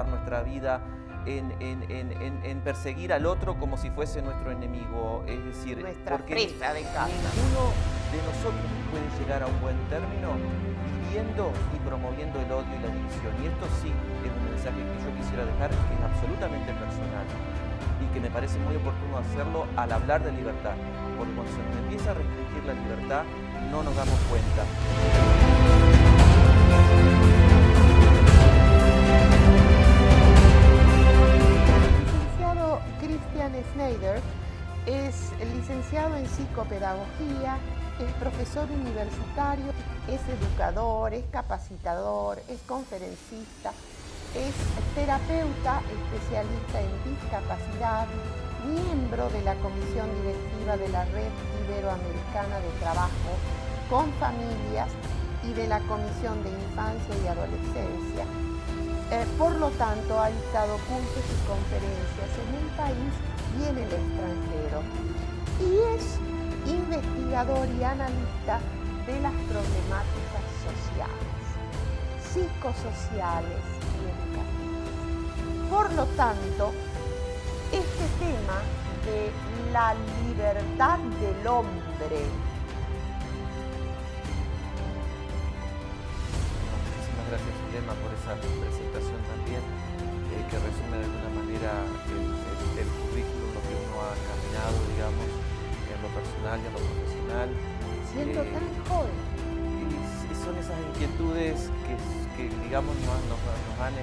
transformar nuestra vida en perseguir al otro como si fuese nuestro enemigo. Es decir, Nuestra porque presa de casa. ninguno de nosotros puede llegar a un buen término viviendo y promoviendo el odio y la división. Y esto sí es un mensaje que yo quisiera dejar, que es absolutamente personal y que me parece muy oportuno hacerlo al hablar de libertad, porque cuando se nos empieza a restringir la libertad no nos damos cuenta. Christian Schneider es licenciado en psicopedagogía, es profesor universitario, es educador, es capacitador, es conferencista, es terapeuta especialista en discapacidad, miembro de la comisión directiva de la Red Iberoamericana de Trabajo con Familias y de la Comisión de Infancia y Adolescencia. Por lo tanto, ha dictado cursos y conferencias en el país y en el extranjero. Y es investigador y analista de las problemáticas sociales, psicosociales y educativas. Por lo tanto, este tema de la libertad del hombre. Muchísimas gracias, Zulema, por esa presentación también, que resume de alguna manera el currículum, lo que uno ha caminado, digamos, en lo personal y en lo profesional. Siendo tan joven. Y son esas inquietudes que digamos, nos han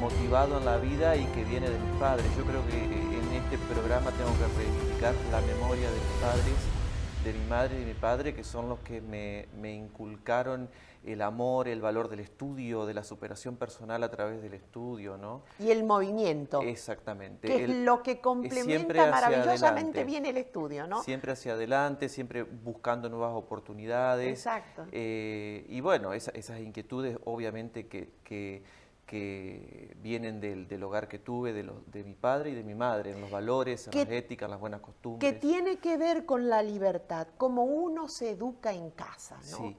motivado en la vida y que viene de mis padres. Yo creo que en este programa tengo que reivindicar la memoria de mis padres, de mi madre y de mi padre, que son los que me inculcaron el amor, el valor del estudio, de la superación personal a través del estudio, ¿no? Y el movimiento. Exactamente. Que es lo que complementa maravillosamente bien el estudio, ¿no? Siempre hacia adelante, siempre buscando nuevas oportunidades. Exacto. Y bueno, esas inquietudes obviamente que vienen del hogar que tuve, de mi padre y de mi madre, en los valores, en las éticas, en las buenas costumbres. Que tiene que ver con la libertad, como uno se educa en casa, ¿no? Sí.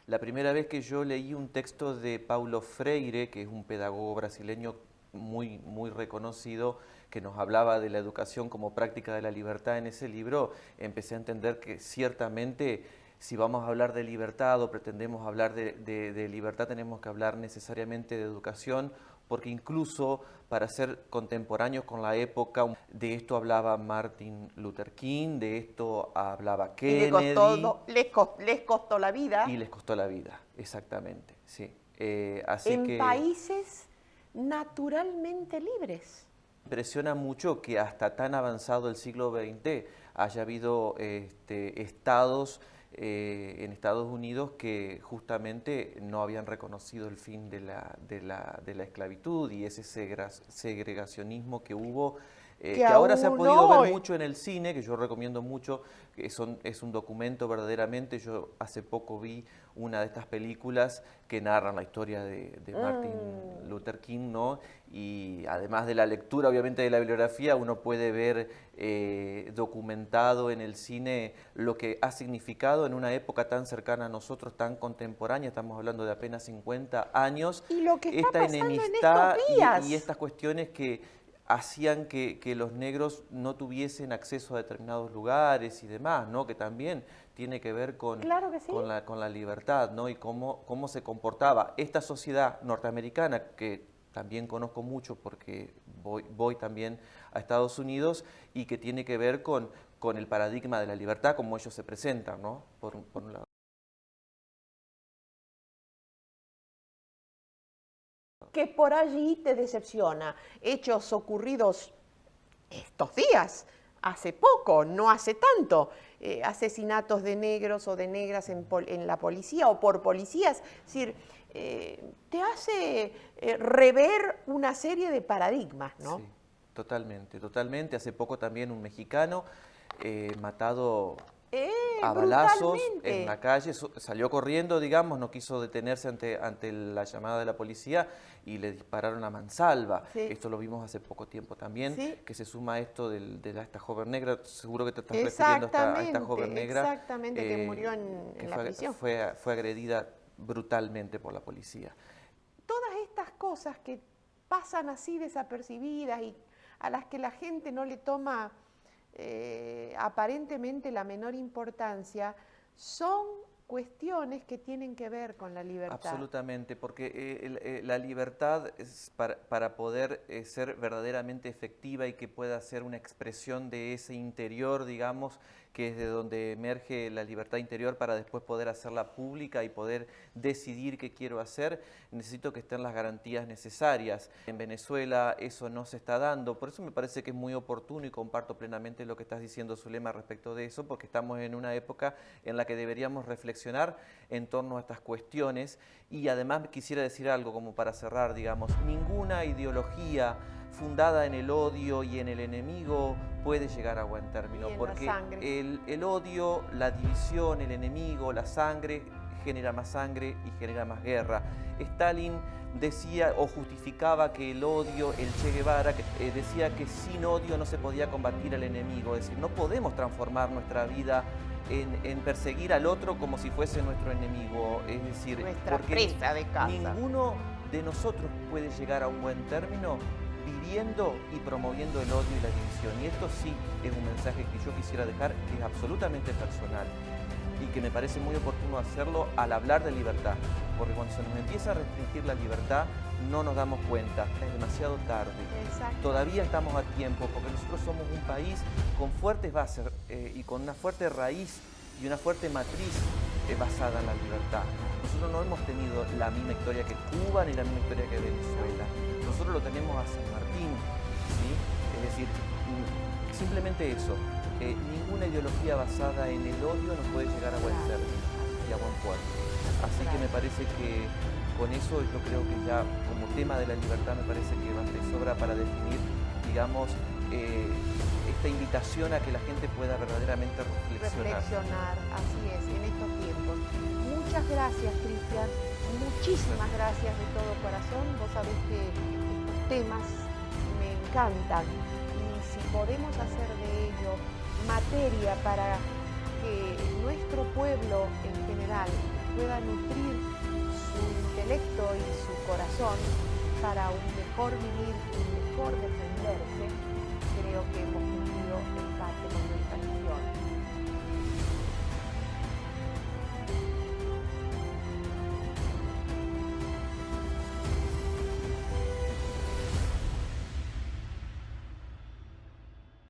La primera vez que yo leí un texto de Paulo Freire, que es un pedagogo brasileño muy reconocido, que nos hablaba de la educación como práctica de la libertad en ese libro, empecé a entender que ciertamente si vamos a hablar de libertad o pretendemos hablar de libertad, tenemos que hablar necesariamente de educación, porque incluso para ser contemporáneos con la época, de esto hablaba Martin Luther King, de esto hablaba Kennedy. Y les costó la vida. Y les costó la vida, exactamente, sí. En países naturalmente libres. Impresiona mucho que hasta tan avanzado el siglo XX haya habido estados en Estados Unidos que justamente no habían reconocido el fin de la esclavitud y ese segregacionismo que hubo, que ahora se ha podido ver mucho en el cine, que yo recomiendo mucho, que es un documento verdaderamente. Yo hace poco vi una de estas películas que narran la historia de Martin Luther King, ¿no? Y además de la lectura, obviamente, de la bibliografía, uno puede ver documentado en el cine lo que ha significado en una época tan cercana a nosotros, tan contemporánea, estamos hablando de apenas 50 años, y lo que está esta enemistad y estas cuestiones que hacían que los negros no tuviesen acceso a determinados lugares y demás, ¿no? Que también tiene que ver con la libertad, ¿no? Y cómo se comportaba esta sociedad norteamericana, que también conozco mucho porque voy también a Estados Unidos, y que tiene que ver con el paradigma de la libertad, como ellos se presentan, ¿no? Por un lado. Que por allí te decepciona. Hechos ocurridos estos días, hace poco, no hace tanto, asesinatos de negros o de negras en la policía o por policías. Es decir, te hace rever una serie de paradigmas, ¿no? Sí, totalmente, totalmente. Hace poco también un mexicano matado a balazos en la calle, salió corriendo, digamos, no quiso detenerse ante la llamada de la policía y le dispararon a mansalva. Sí. Esto lo vimos hace poco tiempo también, sí. que se suma a esto de esta joven negra. Seguro que te estás refiriendo a esta joven negra. Exactamente, que murió en la prisión. Fue agredida brutalmente por la policía. Todas estas cosas que pasan así desapercibidas y a las que la gente no le toma aparentemente la menor importancia, son cuestiones que tienen que ver con la libertad. Absolutamente, porque la libertad es para poder ser verdaderamente efectiva y que pueda ser una expresión de ese interior, digamos, que es de donde emerge la libertad interior para después poder hacerla pública y poder decidir qué quiero hacer, necesito que estén las garantías necesarias. En Venezuela eso no se está dando, por eso me parece que es muy oportuno y comparto plenamente lo que estás diciendo, Zulema, respecto de eso, porque estamos en una época en la que deberíamos reflexionar en torno a estas cuestiones. Y además quisiera decir algo como para cerrar, digamos, ninguna ideología fundada en el odio y en el enemigo puede llegar a buen término, porque el odio, la división, el enemigo, la sangre genera más sangre y genera más guerra. Stalin decía o justificaba que el odio, el Che Guevara decía que sin odio no se podía combatir al enemigo, es decir, no podemos transformar nuestra vida en perseguir al otro como si fuese nuestro enemigo, es decir, nuestra porque presa de casa. Ninguno de nosotros puede llegar a un buen término viviendo y promoviendo el odio y la división. Y esto sí es un mensaje que yo quisiera dejar, que es absolutamente personal y que me parece muy oportuno hacerlo al hablar de libertad, porque cuando se nos empieza a restringir la libertad no nos damos cuenta, es demasiado tarde. Exacto. Todavía estamos a tiempo, porque nosotros somos un país con fuertes bases y con una fuerte raíz y una fuerte matriz basada en la libertad. Nosotros no hemos tenido la misma historia que Cuba ni la misma historia que Venezuela. Nosotros lo tenemos a San Martín, ¿sí? Es decir, simplemente eso. Ninguna ideología basada en el odio nos puede llegar a buen término y a buen puerto. Así que me parece que con eso yo creo que ya como tema de la libertad me parece que basta de sobra para definir, digamos, esta invitación a que la gente pueda verdaderamente reflexionar. Así es, en estos tiempos. Muchas gracias, Cristian. Muchísimas gracias de todo corazón. Vos sabés que estos temas me encantan y si podemos hacer de ello materia para que nuestro pueblo en general pueda nutrir su intelecto y su corazón para un mejor vivir y un mejor defenderse, creo que hemos cumplido el